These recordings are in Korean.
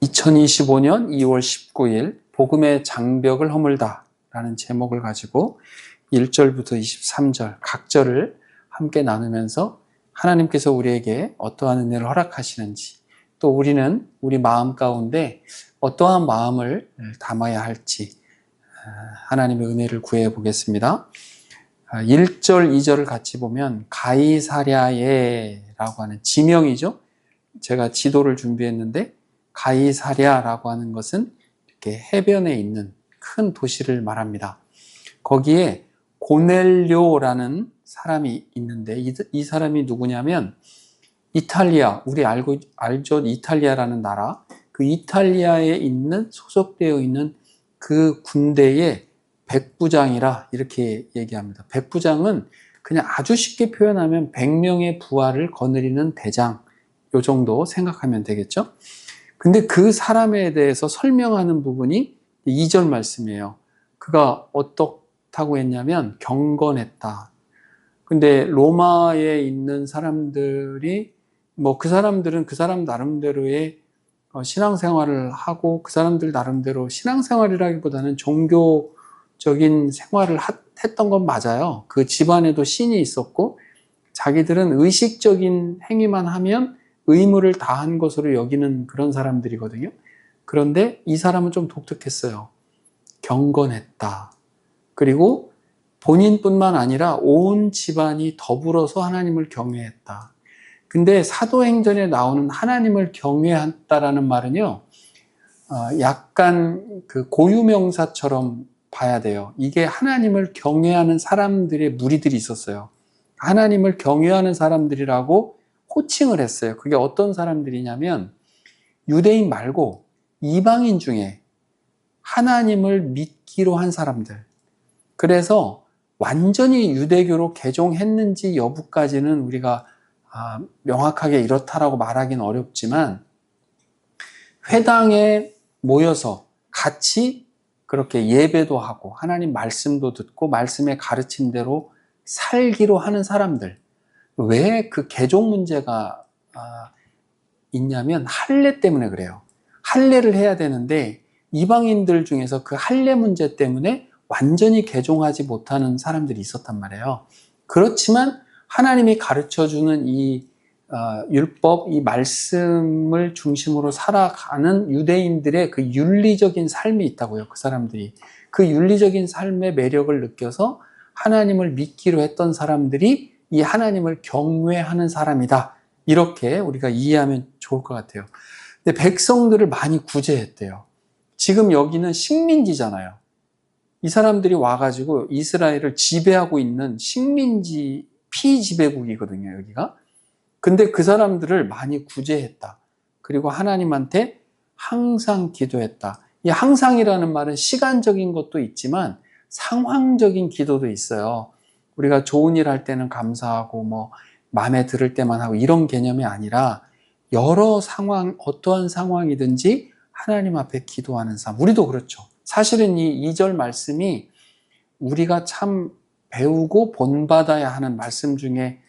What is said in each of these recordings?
2025년 2월 19일 복음의 장벽을 허물다 라는 제목을 가지고 1절부터 23절 각 절을 함께 나누면서 하나님께서 우리에게 어떠한 은혜를 허락하시는지, 또 우리는 우리 마음 가운데 어떠한 마음을 담아야 할지 하나님의 은혜를 구해 보겠습니다. 1절, 2절을 같이 보면 가이사랴에라고 하는 지명이죠. 제가 지도를 준비했는데 가이사랴라고 하는 것은 이렇게 해변에 있는 큰 도시를 말합니다. 거기에 고넬료라는 사람이 있는데 이 사람이 누구냐면 이탈리아, 우리 알죠? 이탈리아라는 나라, 그 이탈리아에 있는 소속되어 있는 그 군대의 백부장이라 이렇게 얘기합니다. 백부장은 그냥 아주 쉽게 표현하면 100명의 부하를 거느리는 대장, 요 정도 생각하면 되겠죠? 근데 그 사람에 대해서 설명하는 부분이 2절 말씀이에요. 그가 어떻다고 했냐면 경건했다. 근데 로마에 있는 사람들이 그 사람들은 그 사람 나름대로의 신앙생활을 하고 그 사람들 나름대로 신앙생활이라기보다는 종교적인 생활을 했던 건 맞아요. 그 집안에도 신이 있었고 자기들은 의식적인 행위만 하면 의무를 다한 것으로 여기는 그런 사람들이거든요. 그런데 이 사람은 좀 독특했어요. 경건했다. 그리고 본인뿐만 아니라 온 집안이 더불어서 하나님을 경외했다. 근데 사도행전에 나오는 하나님을 경외했다라는 말은요, 약간 그 고유명사처럼 봐야 돼요. 이게 하나님을 경외하는 사람들의 무리들이 있었어요. 하나님을 경외하는 사람들이라고 호칭을 했어요. 그게 어떤 사람들이냐면 유대인 말고 이방인 중에 하나님을 믿기로 한 사람들. 그래서 완전히 유대교로 개종했는지 여부까지는 우리가 명확하게 이렇다라고 말하기는 어렵지만 회당에 모여서 같이 그렇게 예배도 하고 하나님 말씀도 듣고 말씀의 가르침대로 살기로 하는 사람들. 왜 그 개종 문제가 있냐면 할례 때문에 그래요. 할례를 해야 되는데 이방인들 중에서 그 할례 문제 때문에 완전히 개종하지 못하는 사람들이 있었단 말이에요. 그렇지만 하나님이 가르쳐주는 이 율법, 이 말씀을 중심으로 살아가는 유대인들의 그 윤리적인 삶이 있다고요. 그 사람들이. 그 윤리적인 삶의 매력을 느껴서 하나님을 믿기로 했던 사람들이 이 하나님을 경외하는 사람이다. 이렇게 우리가 이해하면 좋을 것 같아요. 근데 백성들을 많이 구제했대요. 지금 여기는 식민지잖아요. 이 사람들이 와가지고 이스라엘을 지배하고 있는 식민지 피지배국이거든요, 여기가. 근데 그 사람들을 많이 구제했다. 그리고 하나님한테 항상 기도했다. 이 항상이라는 말은 시간적인 것도 있지만 상황적인 기도도 있어요. 우리가 좋은 일 할 때는 감사하고 마음에 들을 때만 하고 이런 개념이 아니라 여러 상황, 어떠한 상황이든지 하나님 앞에 기도하는 삶. 우리도 그렇죠. 사실은 이 2절 말씀이 우리가 참 배우고 본받아야 하는 말씀 중에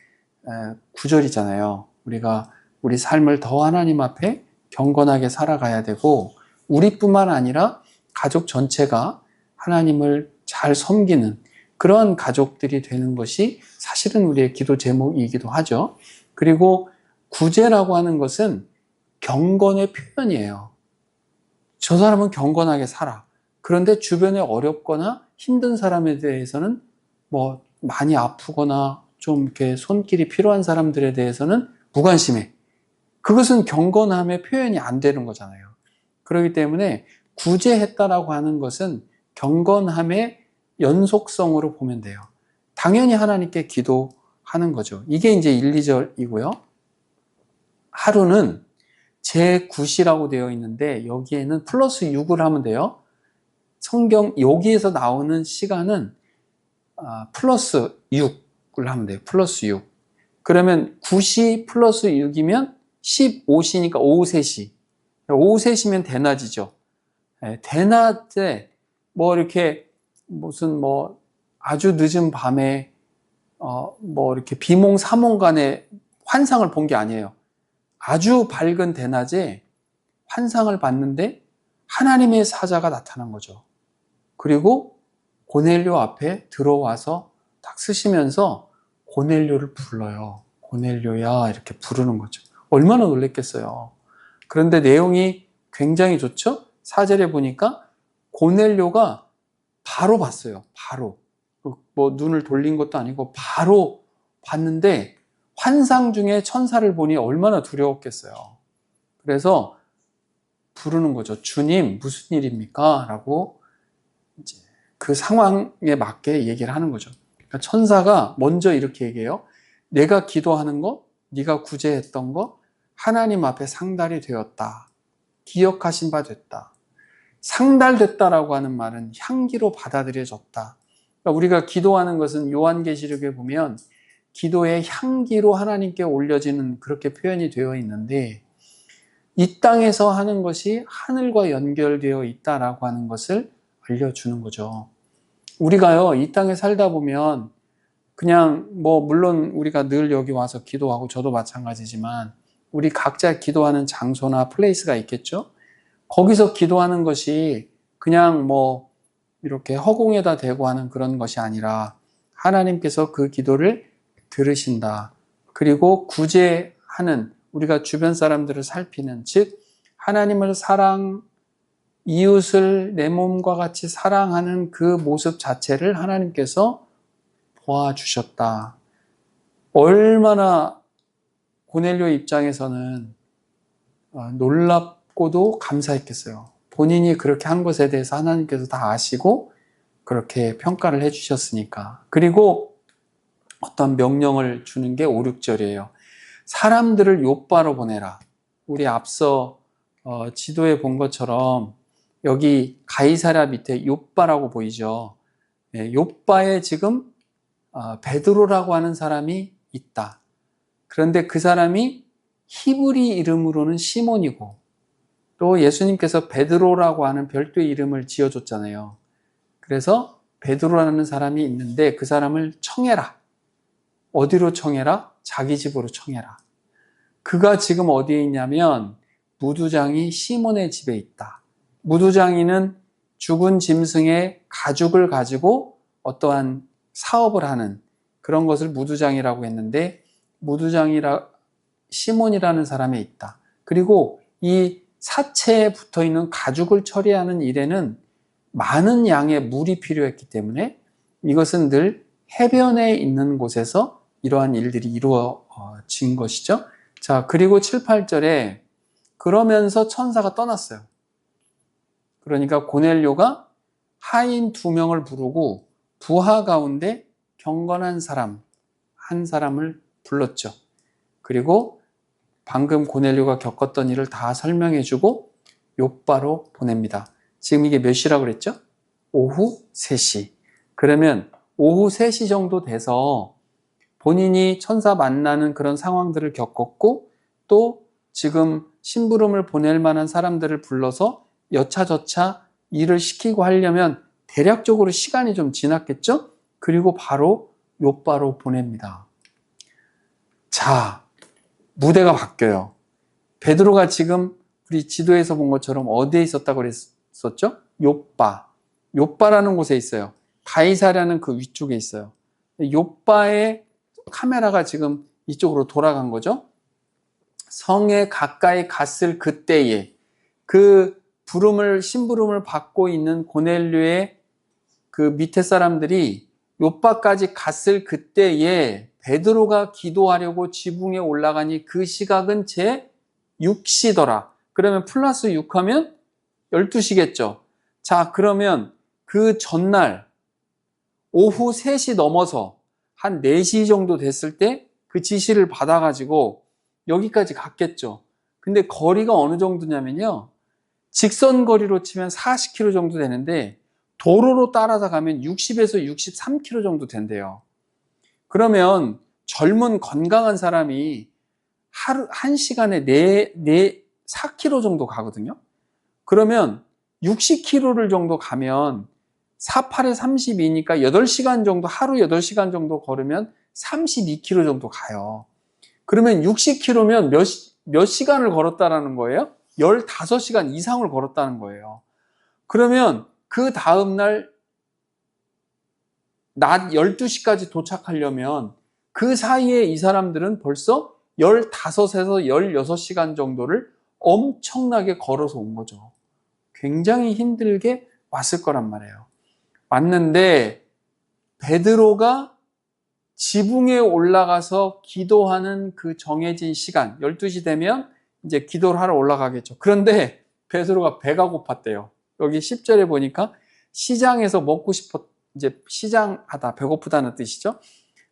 9절이잖아요. 우리가 우리 삶을 더 하나님 앞에 경건하게 살아가야 되고 우리뿐만 아니라 가족 전체가 하나님을 잘 섬기는 그런 가족들이 되는 것이 사실은 우리의 기도 제목이기도 하죠. 그리고 구제라고 하는 것은 경건의 표현이에요. 저 사람은 경건하게 살아. 그런데 주변에 어렵거나 힘든 사람에 대해서는 많이 아프거나 좀 이렇게 손길이 필요한 사람들에 대해서는 무관심해. 그것은 경건함의 표현이 안 되는 거잖아요. 그렇기 때문에 구제했다라고 하는 것은 경건함의 연속성으로 보면 돼요. 당연히 하나님께 기도하는 거죠. 이게 이제 1, 2절이고요. 하루는 제9시라고 되어 있는데 여기에는 플러스 6을 하면 돼요. 성경 여기에서 나오는 시간은 플러스 6을 하면 돼요. 플러스 6. 그러면 9시 플러스 6이면 15시니까 오후 3시. 오후 3시면 대낮이죠. 대낮에 이렇게 무슨 아주 늦은 밤에 이렇게 비몽사몽간에 환상을 본 게 아니에요. 아주 밝은 대낮에 환상을 봤는데 하나님의 사자가 나타난 거죠. 그리고 고넬료 앞에 들어와서 딱 쓰시면서 고넬료를 불러요. 고넬료야 이렇게 부르는 거죠. 얼마나 놀랬겠어요. 그런데 내용이 굉장히 좋죠? 4절에 보니까 고넬료가 바로 봤어요. 바로. 뭐 눈을 돌린 것도 아니고 바로 봤는데 환상 중에 천사를 보니 얼마나 두려웠겠어요. 그래서 부르는 거죠. 주님, 무슨 일입니까? 라고 이제 그 상황에 맞게 얘기를 하는 거죠. 그러니까 천사가 먼저 이렇게 얘기해요. 내가 기도하는 거, 네가 구제했던 거 하나님 앞에 상달이 되었다. 기억하신 바 됐다. 상달됐다라고 하는 말은 향기로 받아들여졌다. 그러니까 우리가 기도하는 것은 요한계시록에 보면 기도의 향기로 하나님께 올려지는 그렇게 표현이 되어 있는데 이 땅에서 하는 것이 하늘과 연결되어 있다라고 하는 것을 알려주는 거죠. 우리가요, 이 땅에 살다 보면 그냥 물론 우리가 늘 여기 와서 기도하고 저도 마찬가지지만 우리 각자 기도하는 장소나 플레이스가 있겠죠? 거기서 기도하는 것이 그냥 이렇게 허공에다 대고 하는 그런 것이 아니라 하나님께서 그 기도를 들으신다. 그리고 구제하는 우리가 주변 사람들을 살피는 즉 하나님을 이웃을 내 몸과 같이 사랑하는 그 모습 자체를 하나님께서 보아주셨다. 얼마나 고넬료 입장에서는 놀랍고도 감사했겠어요. 본인이 그렇게 한 것에 대해서 하나님께서 다 아시고 그렇게 평가를 해주셨으니까. 그리고 어떤 명령을 주는 게 5, 6절이에요. 사람들을 욥바로 보내라. 우리 앞서 지도에 본 것처럼 여기 가이사랴 밑에 욥바라고 보이죠. 욥바에 지금 베드로라고 하는 사람이 있다. 그런데 그 사람이 히브리 이름으로는 시몬이고 또 예수님께서 베드로라고 하는 별도의 이름을 지어줬잖아요. 그래서 베드로라는 사람이 있는데 그 사람을 청해라. 어디로 청해라? 자기 집으로 청해라. 그가 지금 어디에 있냐면 무두장이 시몬의 집에 있다. 무두장이는 죽은 짐승의 가죽을 가지고 어떠한 사업을 하는 그런 것을 무두장이라고 했는데 시몬이라는 사람이 있다. 그리고 이 사체에 붙어있는 가죽을 처리하는 일에는 많은 양의 물이 필요했기 때문에 이것은 늘 해변에 있는 곳에서 이러한 일들이 이루어진 것이죠. 자, 그리고 7, 8절에 그러면서 천사가 떠났어요. 그러니까 고넬료가 하인 2명을 부르고 부하 가운데 경건한 사람 한 사람을 불렀죠. 그리고 방금 고넬료가 겪었던 일을 다 설명해주고 욥바로 보냅니다. 지금 이게 몇 시라고 그랬죠? 오후 3시. 그러면 오후 3시 정도 돼서 본인이 천사 만나는 그런 상황들을 겪었고 또 지금 심부름을 보낼 만한 사람들을 불러서 여차저차 일을 시키고 하려면 대략적으로 시간이 좀 지났겠죠? 그리고 바로 욥바로 보냅니다. 자, 무대가 바뀌어요. 베드로가 지금 우리 지도에서 본 것처럼 어디에 있었다고 그랬었죠? 욥바라는 곳에 있어요. 가이사랴는 그 위쪽에 있어요. 욥바의 카메라가 지금 이쪽으로 돌아간 거죠. 성에 가까이 갔을 그때에 그 심부름을 받고 있는 고넬료의 그 밑에 사람들이 욥바까지 갔을 그때에 베드로가 기도하려고 지붕에 올라가니 그 시각은 제 6시더라. 그러면 플러스 6하면 12시겠죠. 자, 그러면 그 전날 오후 3시 넘어서 한 4시 정도 됐을 때 그 지시를 받아가지고 여기까지 갔겠죠. 근데 거리가 어느 정도냐면요. 직선 거리로 치면 40km 정도 되는데 도로로 따라서 가면 60에서 63km 정도 된대요. 그러면 젊은 건강한 사람이 한 시간에 4km 정도 가거든요. 그러면 60km를 정도 가면 48에 32니까 8시간 정도, 하루 8시간 정도 걸으면 32km 정도 가요. 그러면 60km면 몇 시간을 걸었다라는 거예요? 15시간 이상을 걸었다는 거예요. 그러면 그 다음날 낮 12시까지 도착하려면 그 사이에 이 사람들은 벌써 15에서 16시간 정도를 엄청나게 걸어서 온 거죠. 굉장히 힘들게 왔을 거란 말이에요. 왔는데 베드로가 지붕에 올라가서 기도하는 그 정해진 시간 12시 되면 이제 기도를 하러 올라가겠죠. 그런데 베드로가 배가 고팠대요. 여기 10절에 보니까 시장에서 먹고 싶었 이제 시장하다 배고프다는 뜻이죠.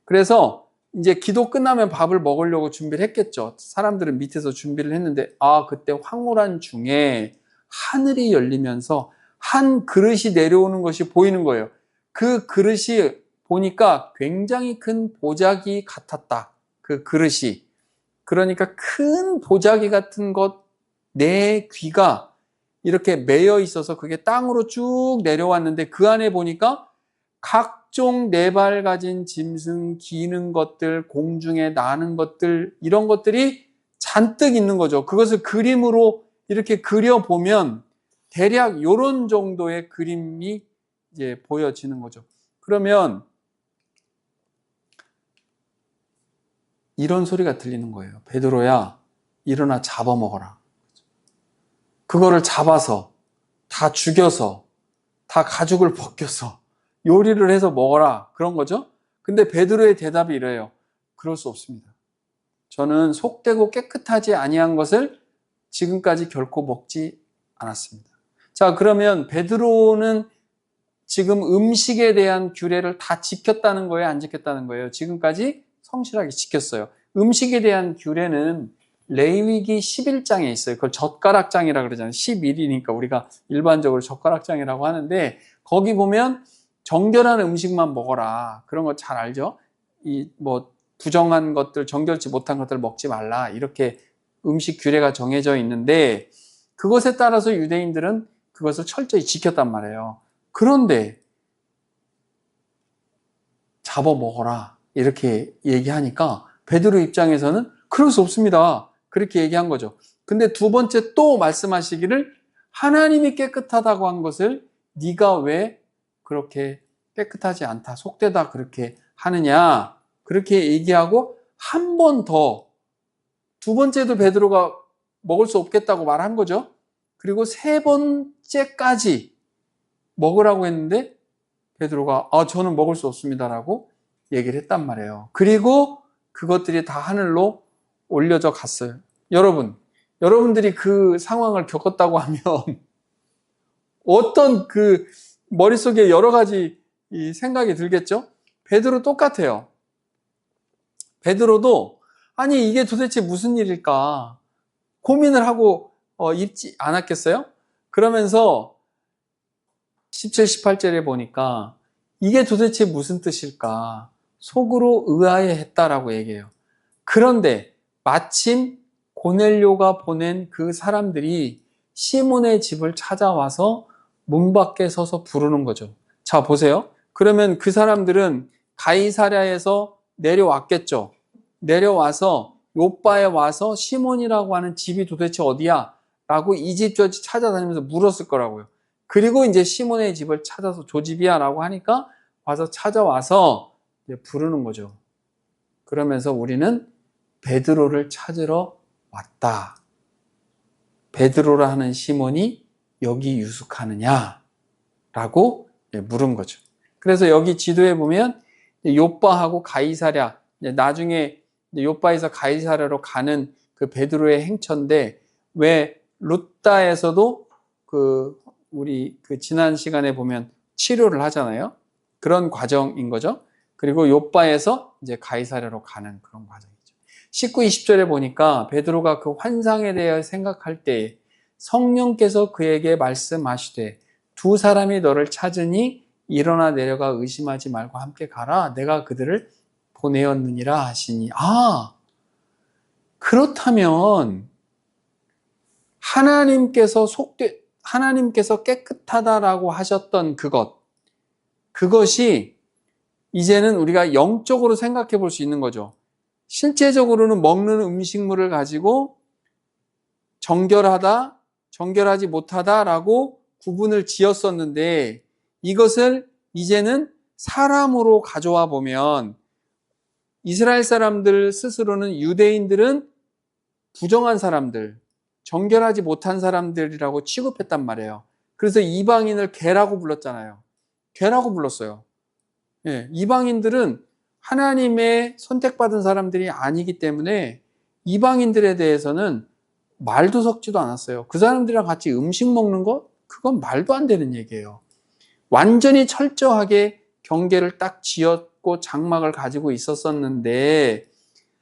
그래서 이제 기도 끝나면 밥을 먹으려고 준비를 했겠죠. 사람들은 밑에서 준비를 했는데 그때 황홀한 중에 하늘이 열리면서 한 그릇이 내려오는 것이 보이는 거예요. 그 그릇이 보니까 굉장히 큰 보자기 같았다. 그 그릇이. 그러니까 큰 보자기 같은 것 네 귀가 이렇게 매여 있어서 그게 땅으로 쭉 내려왔는데 그 안에 보니까 각종 네 발 가진 짐승, 기는 것들, 공중에 나는 것들 이런 것들이 잔뜩 있는 거죠. 그것을 그림으로 이렇게 그려보면 대략 이런 정도의 그림이 이제 보여지는 거죠. 그러면 이런 소리가 들리는 거예요. 베드로야, 일어나 잡아먹어라. 그거를 잡아서 다 죽여서 다 가죽을 벗겨서 요리를 해서 먹어라. 그런 거죠. 근데 베드로의 대답이 이래요. 그럴 수 없습니다. 저는 속되고 깨끗하지 아니한 것을 지금까지 결코 먹지 않았습니다. 자, 그러면 베드로는 지금 음식에 대한 규례를 다 지켰다는 거예요? 안 지켰다는 거예요? 지금까지 성실하게 지켰어요. 음식에 대한 규례는 레위기 11장에 있어요. 그걸 젓가락장이라고 그러잖아요. 11이니까 우리가 일반적으로 젓가락장이라고 하는데 거기 보면 정결한 음식만 먹어라. 그런 거 잘 알죠? 부정한 것들, 정결치 못한 것들 먹지 말라. 이렇게 음식 규례가 정해져 있는데 그것에 따라서 유대인들은 그것을 철저히 지켰단 말이에요. 그런데 잡아 먹어라. 이렇게 얘기하니까 베드로 입장에서는 그럴 수 없습니다. 그렇게 얘기한 거죠. 근데 두 번째 또 말씀하시기를 하나님이 깨끗하다고 한 것을 네가 왜 그렇게 깨끗하지 않다, 속되다 그렇게 하느냐 그렇게 얘기하고 한 번 더 두 번째도 베드로가 먹을 수 없겠다고 말한 거죠. 그리고 세 번째까지 먹으라고 했는데 베드로가 저는 먹을 수 없습니다라고 얘기를 했단 말이에요. 그리고 그것들이 다 하늘로 올려져 갔어요. 여러분들이 그 상황을 겪었다고 하면 어떤 그 머릿속에 여러 가지 생각이 들겠죠? 베드로 똑같아요. 베드로도 아니 이게 도대체 무슨 일일까 고민을 하고 있지 않았겠어요? 그러면서 17, 18절에 보니까 이게 도대체 무슨 뜻일까 속으로 의아해했다라고 얘기해요. 그런데 마침 고넬료가 보낸 그 사람들이 시몬의 집을 찾아와서 문 밖에 서서 부르는 거죠. 자, 보세요. 그러면 그 사람들은 가이사랴에서 내려왔겠죠. 내려와서 요빠에 와서 시몬이라고 하는 집이 도대체 어디야? 라고 이 집 저 집 찾아다니면서 물었을 거라고요. 그리고 이제 시몬의 집을 찾아서 저 집이야 라고 하니까 와서 찾아와서 이제 부르는 거죠. 그러면서 우리는 베드로를 찾으러 왔다. 베드로라 하는 시몬이 여기 유숙하느냐? 라고 물은 거죠. 그래서 여기 지도에 보면 요빠하고 가이사랴, 나중에 요빠에서 가이사랴로 가는 그 베드로의 행처인데 왜 루다에서도 우리 지난 시간에 보면 치료를 하잖아요. 그런 과정인 거죠. 그리고 요빠에서 이제 가이사랴로 가는 그런 과정이죠. 19, 20절에 보니까 베드로가 그 환상에 대해 생각할 때 성령께서 그에게 말씀하시되 두 사람이 너를 찾으니 일어나 내려가 의심하지 말고 함께 가라. 내가 그들을 보내었느니라 하시니 그렇다면 하나님께서 깨끗하다라고 하셨던 그것이 이제는 우리가 영적으로 생각해 볼 수 있는 거죠. 실제적으로는 먹는 음식물을 가지고 정결하다, 정결하지 못하다라고 구분을 지었었는데 이것을 이제는 사람으로 가져와 보면 이스라엘 사람들 스스로는 유대인들은 부정한 사람들, 정결하지 못한 사람들이라고 취급했단 말이에요. 그래서 이방인을 개라고 불렀잖아요. 개라고 불렀어요. 예, 이방인들은 하나님의 선택받은 사람들이 아니기 때문에 이방인들에 대해서는 말도 섞지도 않았어요. 그 사람들이랑 같이 음식 먹는 것? 그건 말도 안 되는 얘기예요. 완전히 철저하게 경계를 딱 지었고 장막을 가지고 있었었는데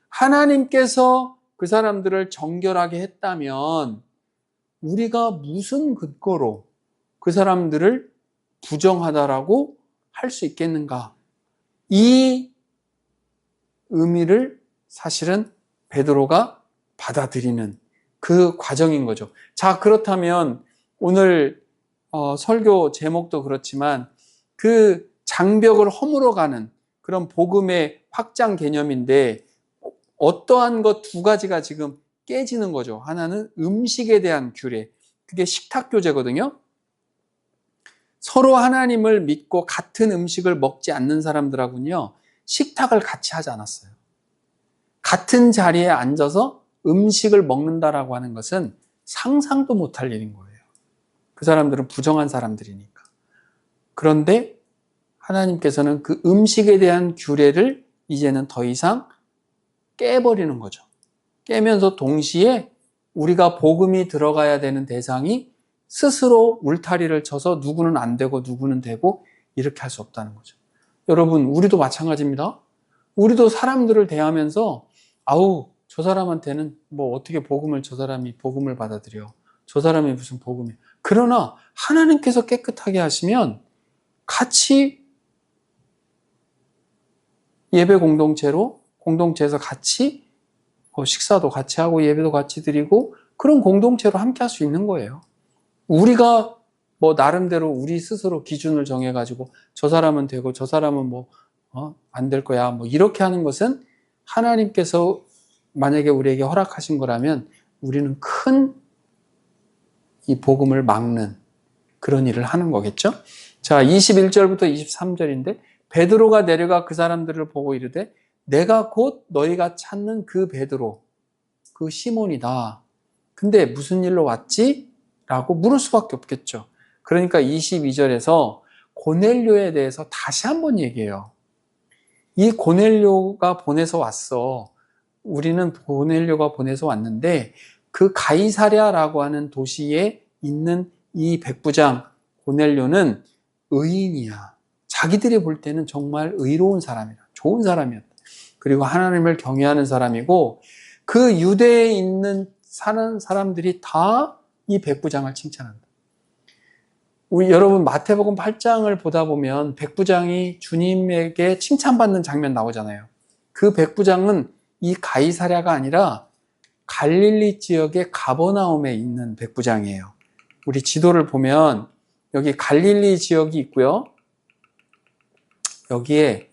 하나님께서 그 사람들을 정결하게 했다면 우리가 무슨 근거로 그 사람들을 부정하다라고 할 수 있겠는가? 이 의미를 사실은 베드로가 받아들이는 그 과정인 거죠. 자, 그렇다면 오늘 설교 제목도 그렇지만 그 장벽을 허물어가는 그런 복음의 확장 개념인데 어떠한 것 두 가지가 지금 깨지는 거죠. 하나는 음식에 대한 규례. 그게 식탁 교제거든요. 서로 하나님을 믿고 같은 음식을 먹지 않는 사람들하고는요, 식탁을 같이 하지 않았어요. 같은 자리에 앉아서 음식을 먹는다라고 하는 것은 상상도 못할 일인 거예요. 그 사람들은 부정한 사람들이니까. 그런데 하나님께서는 그 음식에 대한 규례를 이제는 더 이상 깨버리는 거죠. 깨면서 동시에 우리가 복음이 들어가야 되는 대상이 스스로 울타리를 쳐서 누구는 안 되고 누구는 되고 이렇게 할 수 없다는 거죠. 여러분, 우리도 마찬가지입니다. 우리도 사람들을 대하면서 아우, 저 사람한테는 뭐 어떻게 복음을 저 사람이 복음을 받아들여. 저 사람이 무슨 복음이야. 그러나 하나님께서 깨끗하게 하시면 같이 예배 공동체에서 같이 식사도 같이 하고 예배도 같이 드리고 그런 공동체로 함께 할 수 있는 거예요. 우리가 뭐 나름대로 우리 스스로 기준을 정해가지고 저 사람은 되고 저 사람은 뭐 안 될 거야 뭐 이렇게 하는 것은 하나님께서 만약에 우리에게 허락하신 거라면 우리는 큰 이 복음을 막는 그런 일을 하는 거겠죠. 자, 21절부터 23절인데 베드로가 내려가 그 사람들을 보고 이르되 내가 곧 너희가 찾는 그 베드로, 그 시몬이다. 근데 무슨 일로 왔지? 라고 물을 수밖에 없겠죠. 그러니까 22절에서 고넬료에 대해서 다시 한번 얘기해요. 이 고넬료가 보내서 왔어. 우리는 고넬료가 보내서 왔는데 그 가이사랴라고 하는 도시에 있는 이 백부장 고넬료는 의인이야. 자기들이 볼 때는 정말 의로운 사람이다. 좋은 사람이었다. 그리고 하나님을 경외하는 사람이고 그 유대에 있는 사는 사람들이 다 이 백부장을 칭찬한다. 우리 여러분 마태복음 8장을 보다 보면 백부장이 주님에게 칭찬받는 장면 나오잖아요. 그 백부장은 이 가이사랴가 아니라 갈릴리 지역의 가버나움에 있는 백부장이에요. 우리 지도를 보면 여기 갈릴리 지역이 있고요. 여기에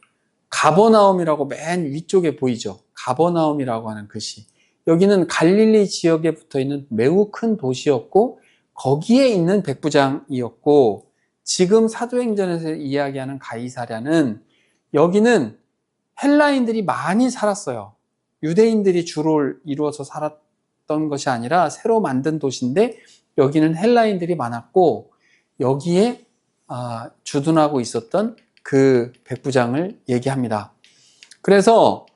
가버나움이라고 맨 위쪽에 보이죠. 가버나움이라고 하는 글씨. 여기는 갈릴리 지역에 붙어있는 매우 큰 도시였고 거기에 있는 백부장이었고 지금 사도행전에서 이야기하는 가이사랴는 여기는 헬라인들이 많이 살았어요. 유대인들이 주로 이루어서 살았던 것이 아니라 새로 만든 도시인데 여기는 헬라인들이 많았고 여기에 주둔하고 있었던 그 백부장을 얘기합니다. 그래서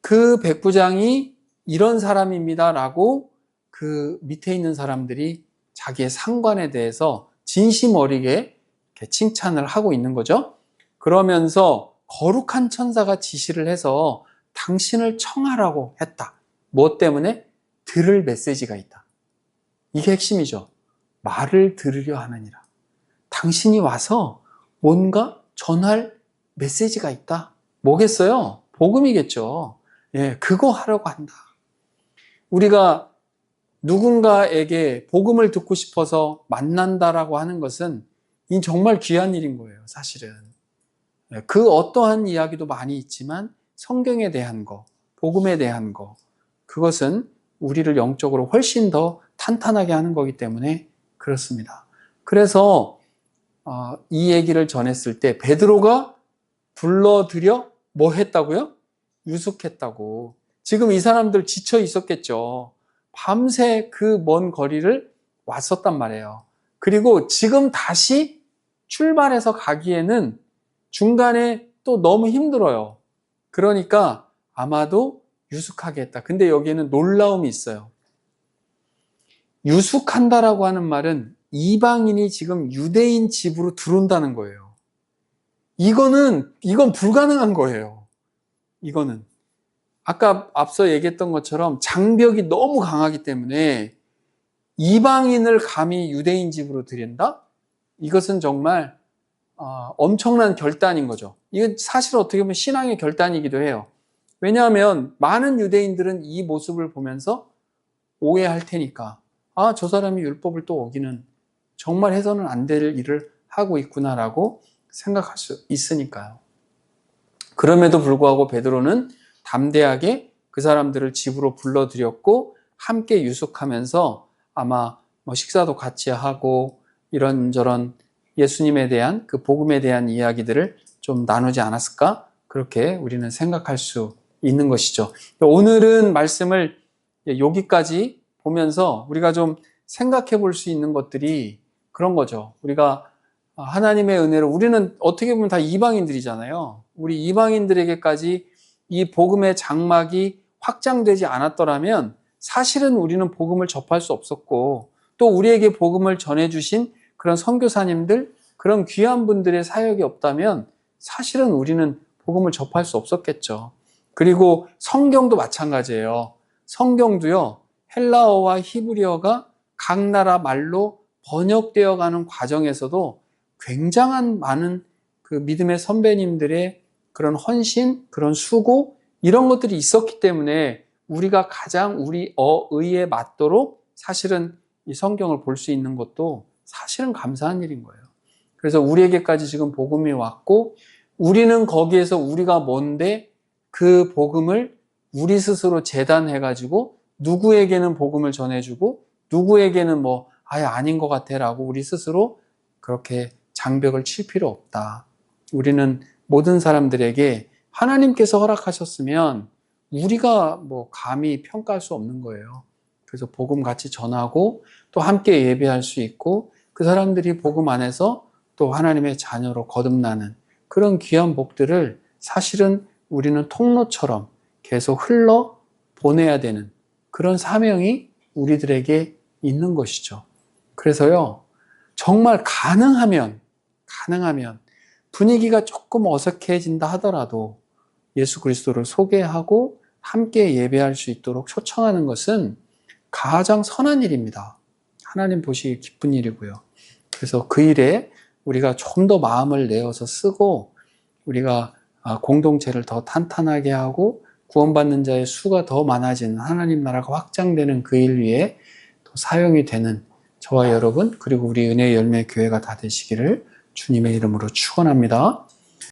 그 백부장이 이런 사람입니다라고 그 밑에 있는 사람들이 자기의 상관에 대해서 진심 어리게 이렇게 칭찬을 하고 있는 거죠. 그러면서 거룩한 천사가 지시를 해서 당신을 청하라고 했다. 뭐 때문에? 들을 메시지가 있다. 이게 핵심이죠. 말을 들으려 하느니라. 당신이 와서 뭔가 전할 메시지가 있다. 뭐겠어요? 복음이겠죠. 예, 그거 하려고 한다. 우리가 누군가에게 복음을 듣고 싶어서 만난다라고 하는 것은 이 정말 귀한 일인 거예요, 사실은. 그 어떠한 이야기도 많이 있지만 성경에 대한 거, 복음에 대한 거, 그것은 우리를 영적으로 훨씬 더 탄탄하게 하는 거기 때문에 그렇습니다. 그래서 이 얘기를 전했을 때 베드로가 불러들여 뭐 했다고요? 유숙했다고. 지금 이 사람들 지쳐 있었겠죠. 밤새 그 먼 거리를 왔었단 말이에요. 그리고 지금 다시 출발해서 가기에는 중간에 또 너무 힘들어요. 그러니까 아마도 유숙하게 했다. 근데 여기에는 놀라움이 있어요. 유숙한다라고 하는 말은 이방인이 지금 유대인 집으로 들어온다는 거예요. 이건 불가능한 거예요. 이거는. 아까 앞서 얘기했던 것처럼 장벽이 너무 강하기 때문에 이방인을 감히 유대인 집으로 들인다? 이것은 정말 엄청난 결단인 거죠. 이건 사실 어떻게 보면 신앙의 결단이기도 해요. 왜냐하면 많은 유대인들은 이 모습을 보면서 오해할 테니까 저 사람이 율법을 또 어기는 정말 해서는 안 될 일을 하고 있구나라고 생각할 수 있으니까요. 그럼에도 불구하고 베드로는 담대하게 그 사람들을 집으로 불러들였고 함께 유숙하면서 아마 식사도 같이 하고 이런저런 예수님에 대한 그 복음에 대한 이야기들을 좀 나누지 않았을까? 그렇게 우리는 생각할 수 있는 것이죠. 오늘은 말씀을 여기까지 보면서 우리가 좀 생각해 볼 수 있는 것들이 그런 거죠. 우리가 하나님의 은혜로 우리는 어떻게 보면 다 이방인들이잖아요. 우리 이방인들에게까지 이 복음의 장막이 확장되지 않았더라면 사실은 우리는 복음을 접할 수 없었고 또 우리에게 복음을 전해주신 그런 선교사님들, 그런 귀한 분들의 사역이 없다면 사실은 우리는 복음을 접할 수 없었겠죠. 그리고 성경도 마찬가지예요. 성경도요, 헬라어와 히브리어가 각 나라 말로 번역되어 가는 과정에서도 굉장한 많은 그 믿음의 선배님들의 그런 헌신, 그런 수고, 이런 것들이 있었기 때문에 우리가 가장 우리 의에 맞도록 사실은 이 성경을 볼 수 있는 것도 사실은 감사한 일인 거예요. 그래서 우리에게까지 지금 복음이 왔고 우리는 거기에서 우리가 뭔데 그 복음을 우리 스스로 재단해가지고 누구에게는 복음을 전해주고 누구에게는 아예 아닌 것 같아 라고 우리 스스로 그렇게 장벽을 칠 필요 없다. 우리는 모든 사람들에게 하나님께서 허락하셨으면 우리가 감히 평가할 수 없는 거예요. 그래서 복음 같이 전하고 또 함께 예배할 수 있고 그 사람들이 복음 안에서 또 하나님의 자녀로 거듭나는 그런 귀한 복들을 사실은 우리는 통로처럼 계속 흘러 보내야 되는 그런 사명이 우리들에게 있는 것이죠. 그래서요, 정말 가능하면 분위기가 조금 어색해진다 하더라도 예수 그리스도를 소개하고 함께 예배할 수 있도록 초청하는 것은 가장 선한 일입니다. 하나님 보시기 기쁜 일이고요. 그래서 그 일에 우리가 좀 더 마음을 내어서 쓰고 우리가 공동체를 더 탄탄하게 하고 구원받는 자의 수가 더 많아지는 하나님 나라가 확장되는 그 일 위에 더 사용이 되는 저와 여러분 그리고 우리 은혜의 열매 교회가 다 되시기를 주님의 이름으로 축원합니다.